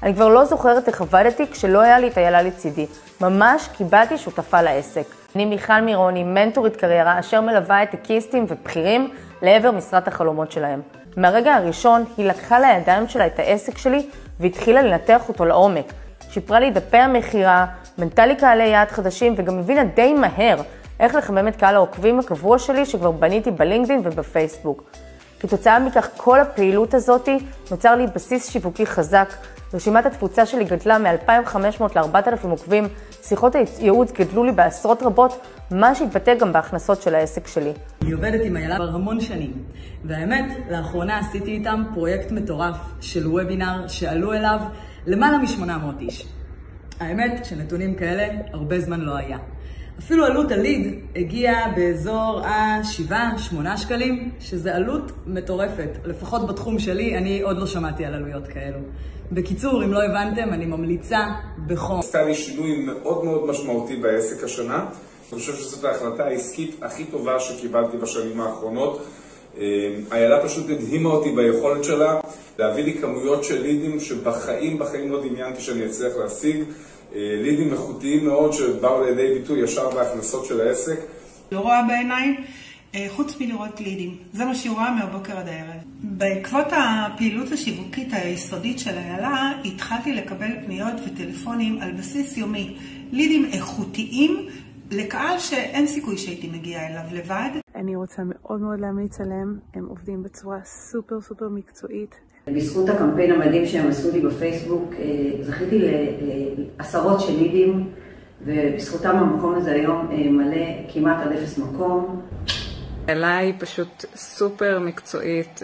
אני כבר לא זוכרת איך עבדתי כשלא היה לי את איילה לצידי. ממש קיבלתי שותפה לעסק. אני מיכל מירוני, מנטורית קריירה, אשר מלווה את הקיסטים ובכירים לעבר משרת החלומות שלהם. מהרגע הראשון היא לקחה לידיים שלה את העסק שלי והתחילה לנתח אותו לעומק. שיפרה לי דפי המחירה, מנתה לי קהלי יעד חדשים וגם הבינה די מהר איך לחמם את קהל העוקבים הקבוע שלי שכבר בניתי בלינקדין ובפייסבוק. כתוצאה מכך כל הפעילות הזאת נוצר לי בסיס שיווקי חזק, רשימת התפוצה שלי גדלה מ-2,500 ל-4,000 עוקבים, שיחות הייעוץ גדלו לי בעשרות רבות, מה שהתבטא גם בהכנסות של העסק שלי. אני עובדת עם איילה כבר המון שנים, והאמת, לאחרונה עשיתי איתם פרויקט מטורף של וובינר שעלו אליו למעלה מ-800 איש. האמת, שנתונים כאלה הרבה זמן לא היה. אפילו עלות הליד הגיעה באזור ה-7-8 שקלים, שזה עלות מטורפת. לפחות בתחום שלי, אני עוד לא שמעתי על עלויות כאלו. בקיצור, אם לא הבנתם, אני ממליצה בחום. עשתה לי שינוי מאוד מאוד משמעותי בעסק השנה. אני חושב שזאת ההחלטה העסקית הכי טובה שקיבלתי בשנים האחרונות. איילה פשוט הדהימה אותי ביכולת שלה להביא לי כמויות של לידים שבחיים לא דמיינתי שאני אצליח להשיג. לידים איכותיים מאוד שבאו לידי ביטוי ישר בהכנסות של העסק. לא רואה בעיניים, חוץ מלראות לידים. זה מה שהיא רואה מהבוקר עד הערב. בעקבות הפעילות השיווקית היסודית של איילה, התחלתי לקבל פניות וטלפונים על בסיס יומי. לידים איכותיים לקהל שאין סיכוי שהייתי מגיעה אליו לבד. אני רוצה מאוד מאוד להמליץ עליהם, הם עובדים בצורה סופר מקצועית. בזכות הקמפיין המדהים שהם עשו לי בפייסבוק, זכיתי לעשרות של לידים, ובזכותם המקום הזה היום מלא כמעט עד 0 מקום. איילה היא פשוט סופר מקצועית,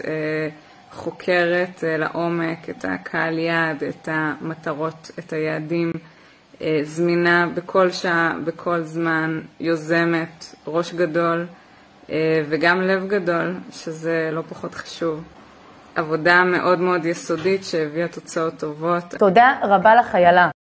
חוקרת לעומק את הקהל יעד, את המטרות, את היעדים, זמינה בכל שעה, בכל זמן, יוזמת, ראש גדול וגם לב גדול, שזה לא פחות חשוב. עבודה מאוד מאוד יסודית שהביאה תוצאות טובות. תודה רבה לך איילה.